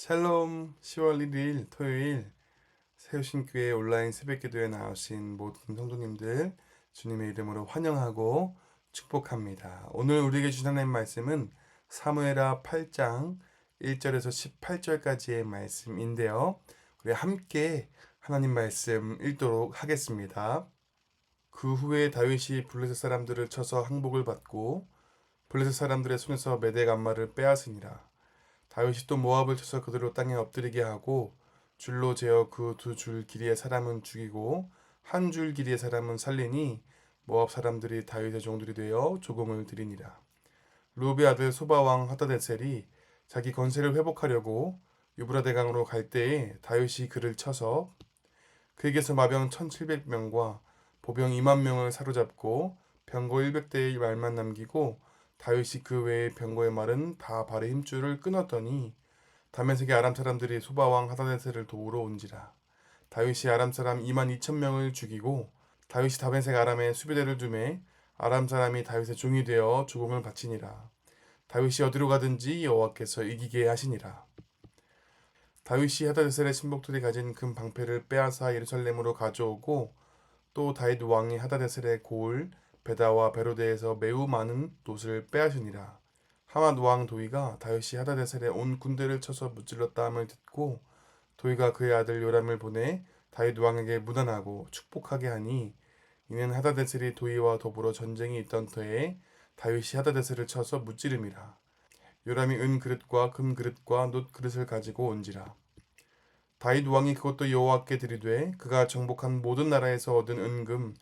샬롬. 10월 1일 토요일 세우신 교회 온라인 새벽기도에 나오신 모든 성도님들 주님의 이름으로 환영하고 축복합니다. 오늘 우리에게 주신 하나님 말씀은 사무엘하 8장 1절에서 18절까지의 말씀인데요. 우리 함께 하나님 말씀 읽도록 하겠습니다. 그 후에 다윗이 블레셋 사람들을 쳐서 항복을 받고 블레셋 사람들의 손에서 메대 간마를 빼앗으니라. 다윗이 또 모압을 쳐서 그들로 땅에 엎드리게 하고 줄로 재어 그 두 줄 길이의 사람은 죽이고 한 줄 길이의 사람은 살리니 모압 사람들이 다윗의 종들이 되어 조공을 드리니라. 루브의 아들 소바 왕 하다데셀이 자기 건세를 회복하려고 유브라데 강으로 갈 때에 다윗이 그를 쳐서 그에게서 마병 1700명과 보병 2만 명을 사로잡고 병거 100대의 말만 남기고 다윗이 그 외의 병거의 말은 다 발의 힘줄을 끊었더니 다메섹의 아람 사람들이 소바왕 하다데셀을 도우러 온지라. 다윗이 아람 사람 2만 2천 명을 죽이고 다윗이 다메섹 아람에 수비대를 두매 아람 사람이 다윗의 종이 되어 조공을 바치니라. 다윗이 어디로 가든지 여호와께서 이기게 하시니라. 다윗이 하다데셀의 신복들이 가진 금 방패를 빼앗아 예루살렘으로 가져오고 또 다윗 왕이 하다데셀의 고을 베다와 베로데에서 매우 많은 돛을 빼앗으니라. 하맛 왕 도이가 다윗이 하다데셀의 온 군대를 쳐서 무찔렀다 함을 듣고 도이가 그의 아들 요람을 보내 다윗 왕에게 무난하고 축복하게 하니 이는 하다데셀이 도이와 더불어 전쟁이 있던 터에 다윗이 하다데셀을 쳐서 무찌름이라. 요람이 은 그릇과 금 그릇과 놋 그릇을 가지고 온지라. 다윗 왕이 그것도 여호와께 드리되 그가 정복한 모든 나라에서 얻은 은금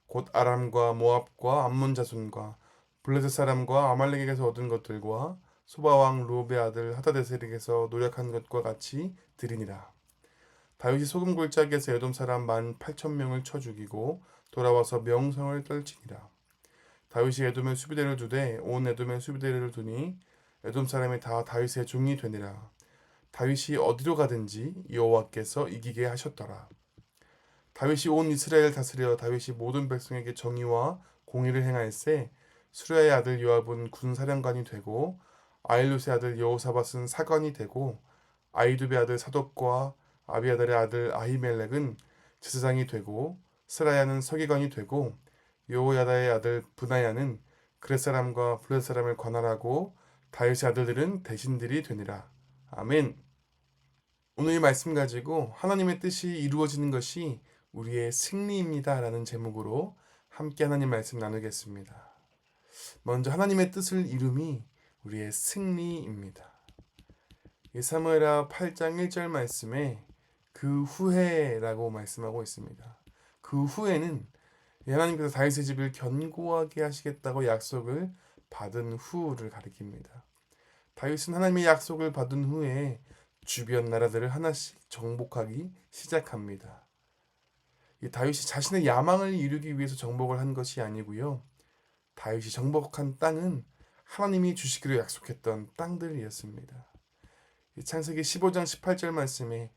곧 아람과 모압과 암몬 자손과 블레셋 사람과 아말렉에게서 얻은 것들과 소바왕 루브의 아들 하다데셀에게서 노력한 것과 같이 드리니라. 다윗이 소금 골짜기에서 에돔 사람 18,000명을 쳐 죽이고 돌아와서 명성을 떨치니라. 다윗이 에돔의 수비대를 두되 온 에돔의 수비대를 두니 에돔 사람이 다 다윗의 종이 되니라. 다윗이 어디로 가든지 여호와께서 이기게 하셨더라. 다윗이 온 이스라엘 다스려 다윗이 모든 백성에게 정의와 공의를 행할세. 수랴의 아들 요압은 군사령관이 되고 아일롯의 아들 여호사밧은 사관이 되고 아이두베의 아들 사독과 아비아달의 아들 아히멜렉은 제사장이 되고 스라야는 서기관이 되고 여호야다의 아들 브나야는 그렛 사람과 블렛 사람을 관할하고 다윗의 아들들은 대신들이 되니라. 아멘. 오늘 이 말씀 가지고 하나님의 뜻이 이루어지는 것이 우리의 승리입니다 라는 제목으로 함께 하나님 말씀 나누겠습니다. 먼저 하나님의 뜻을 이룸이 우리의 승리입니다. 사무엘하 8장 1절 말씀에 그 후에라고 말씀하고 있습니다. 그 후에는 하나님께서 다윗의 집을 견고하게 하시겠다고 약속을 받은 후를 가리킵니다. 다윗은 하나님의 약속을 받은 후에 주변 나라들을 하나씩 정복하기 시작합니다. 이 다윗이 자신의 야망을 이루기 위해서 정복을 한 것이 아니고요. 다윗이 정복한 땅은 하나님이 주시기로 약속했던 땅들이었습니다. 창세기 15장 18절 말씀에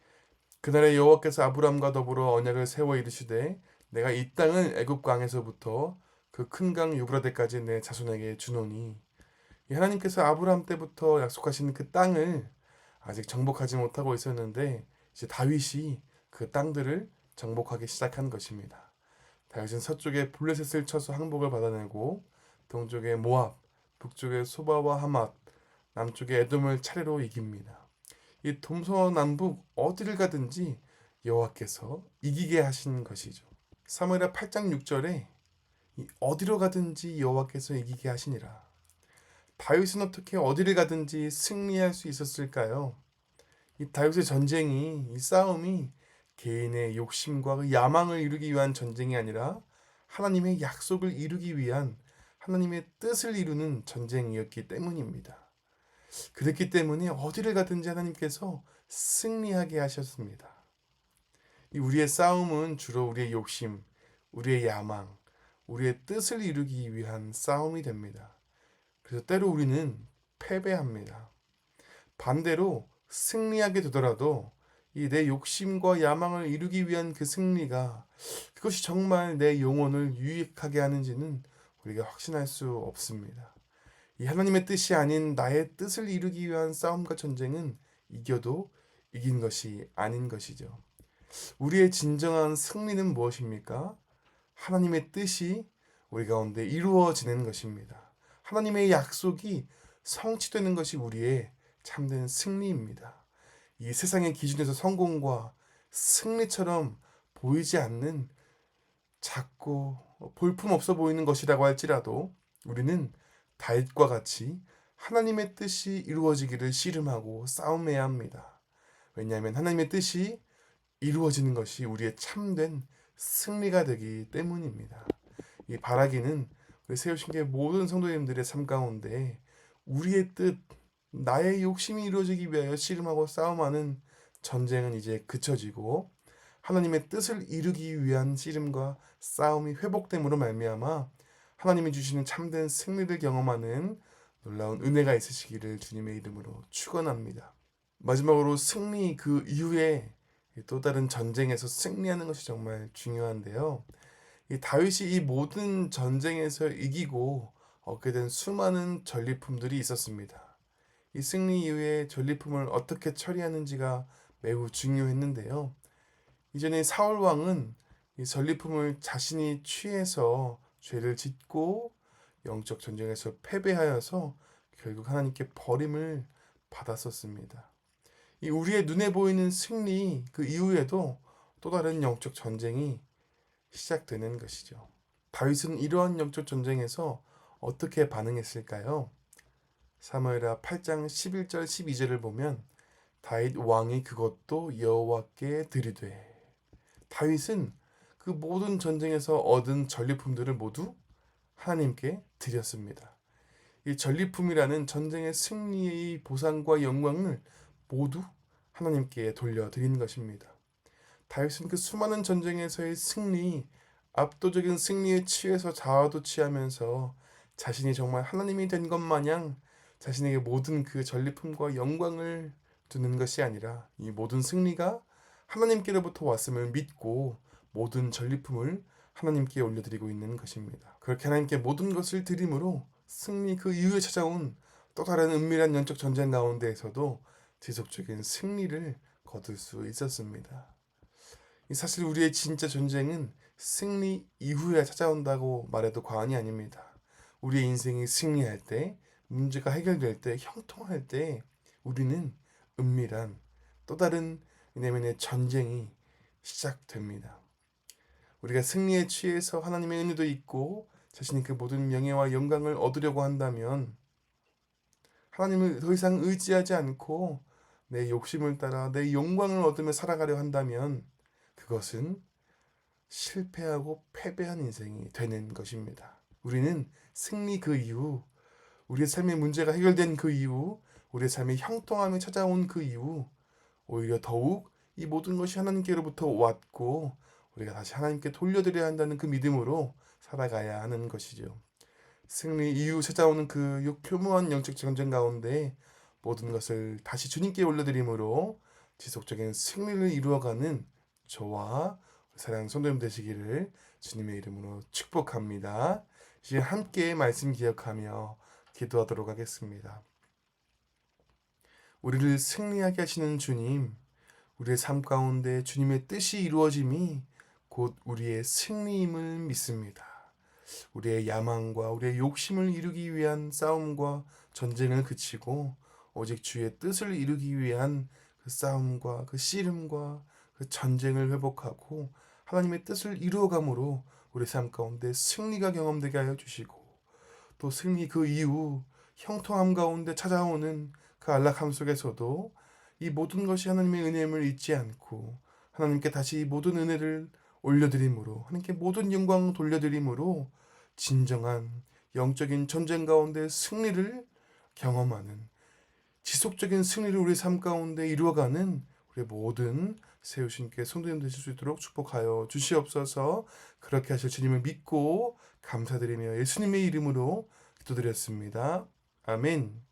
그날에 여호와께서 아브람과 더불어 언약을 세워 이르시되 내가 이 땅을 애굽 강에서부터 그 큰 강 유브라데까지 내 자손에게 주노니, 하나님께서 아브람 때부터 약속하신 그 땅을 아직 정복하지 못하고 있었는데 이제 다윗이 그 땅들을 정복하기 시작한 것입니다. 다윗은 서쪽에 블레셋을 쳐서 항복을 받아내고 동쪽에 모압, 북쪽에 소바와 하맛, 남쪽에 에돔을 차례로 이깁니다. 이 동서남북 어디를 가든지 여호와께서 이기게 하신 것이죠. 사무엘하 8장 6절에 어디로 가든지 여호와께서 이기게 하시니라. 다윗은 어떻게 어디를 가든지 승리할 수 있었을까요? 이 다윗의 전쟁이, 이 싸움이 개인의 욕심과 그 야망을 이루기 위한 전쟁이 아니라 하나님의 약속을 이루기 위한 하나님의 뜻을 이루는 전쟁이었기 때문입니다. 그랬기 때문에 어디를 가든지 하나님께서 승리하게 하셨습니다. 우리의 싸움은 주로 우리의 욕심, 우리의 야망, 우리의 뜻을 이루기 위한 싸움이 됩니다. 그래서 때로 우리는 패배합니다. 반대로 승리하게 되더라도 이 내 욕심과 야망을 이루기 위한 그 승리가 그것이 정말 내 영혼을 유익하게 하는지는 우리가 확신할 수 없습니다. 이 하나님의 뜻이 아닌 나의 뜻을 이루기 위한 싸움과 전쟁은 이겨도 이긴 것이 아닌 것이죠. 우리의 진정한 승리는 무엇입니까? 하나님의 뜻이 우리 가운데 이루어지는 것입니다. 하나님의 약속이 성취되는 것이 우리의 참된 승리입니다. 이 세상의 기준에서 성공과 승리처럼 보이지 않는 작고 볼품없어 보이는 것이라고 할지라도 우리는 다윗과 같이 하나님의 뜻이 이루어지기를 씨름하고 싸움해야 합니다. 왜냐하면 하나님의 뜻이 이루어지는 것이 우리의 참된 승리가 되기 때문입니다. 이 바라기는 우리 세우신교회 모든 성도님들의 삶 가운데 우리의 뜻, 나의 욕심이 이루어지기 위하여 씨름하고 싸움하는 전쟁은 이제 그쳐지고 하나님의 뜻을 이루기 위한 씨름과 싸움이 회복됨으로 말미암아 하나님이 주시는 참된 승리를 경험하는 놀라운 은혜가 있으시기를 주님의 이름으로 축원합니다. 마지막으로 승리 그 이후에 또 다른 전쟁에서 승리하는 것이 정말 중요한데요. 이 다윗이 이 모든 전쟁에서 이기고 얻게 된 수많은 전리품들이 있었습니다. 이 승리 이후에 전리품을 어떻게 처리하는지가 매우 중요했는데요. 이전에 사울 왕은 이 전리품을 자신이 취해서 죄를 짓고 영적 전쟁에서 패배하여서 결국 하나님께 버림을 받았었습니다. 이 우리의 눈에 보이는 승리 그 이후에도 또 다른 영적 전쟁이 시작되는 것이죠. 다윗은 이러한 영적 전쟁에서 어떻게 반응했을까요? 사무엘하 8장 11절 12절을 보면 다윗 왕이 그것도 여호와께 드리되, 다윗은 그 모든 전쟁에서 얻은 전리품들을 모두 하나님께 드렸습니다. 이 전리품이라는 전쟁의 승리의 보상과 영광을 모두 하나님께 돌려드린 것입니다. 다윗은 그 수많은 전쟁에서의 승리, 압도적인 승리에 취해서 자아도 취하면서 자신이 정말 하나님이 된 것 마냥 자신에게 모든 그 전리품과 영광을 두는 것이 아니라 이 모든 승리가 하나님께로부터 왔음을 믿고 모든 전리품을 하나님께 올려드리고 있는 것입니다. 그렇게 하나님께 모든 것을 드림으로 승리 그 이후에 찾아온 또 다른 은밀한 영적 전쟁 가운데에서도 지속적인 승리를 거둘 수 있었습니다. 사실 우리의 진짜 전쟁은 승리 이후에 찾아온다고 말해도 과언이 아닙니다. 우리의 인생이 승리할 때, 문제가 해결될 때, 형통할 때 우리는 은밀한 또 다른 내면의 전쟁이 시작됩니다. 우리가 승리에 취해서 하나님의 은혜도 있고 자신이 그 모든 명예와 영광을 얻으려고 한다면 하나님을 더 이상 의지하지 않고 내 욕심을 따라 내 영광을 얻으며 살아가려 한다면 그것은 실패하고 패배한 인생이 되는 것입니다. 우리는 승리 그 이후, 우리의 삶의 문제가 해결된 그 이후, 우리의 삶의 형통함이 찾아온 그 이후 오히려 더욱 이 모든 것이 하나님께로부터 왔고 우리가 다시 하나님께 돌려드려야 한다는 그 믿음으로 살아가야 하는 것이죠. 승리 이후 찾아오는 그 교묘한 영적 전쟁 가운데 모든 것을 다시 주님께 올려드림으로 지속적인 승리를 이루어가는 저와 사랑하는 성도님 되시기를 주님의 이름으로 축복합니다. 이제 함께 말씀 기억하며 기도하도록 하겠습니다. 우리를 승리하게 하시는 주님, 우리의 삶 가운데 주님의 뜻이 이루어짐이 곧 우리의 승리임을 믿습니다. 우리의 야망과 우리의 욕심을 이루기 위한 싸움과 전쟁을 그치고 오직 주의 뜻을 이루기 위한 그 싸움과 그 씨름과 그 전쟁을 회복하고 하나님의 뜻을 이루어감으로 우리 삶 가운데 승리가 경험되게 하여 주시고 또 승리 그 이후 형통함 가운데 찾아오는 그 안락함 속에서도 이 모든 것이 하나님의 은혜임을 잊지 않고 하나님께 다시 이 모든 은혜를 올려드림으로 하나님께 모든 영광 돌려드림으로 진정한 영적인 전쟁 가운데 승리를 경험하는 지속적인 승리를 우리 삶 가운데 이루어가는 우리 모든 세우신 교회 성도님 되실 수 있도록 축복하여 주시옵소서. 그렇게 하실 주님을 믿고 감사드리며 예수님의 이름으로 기도드렸습니다. 아멘.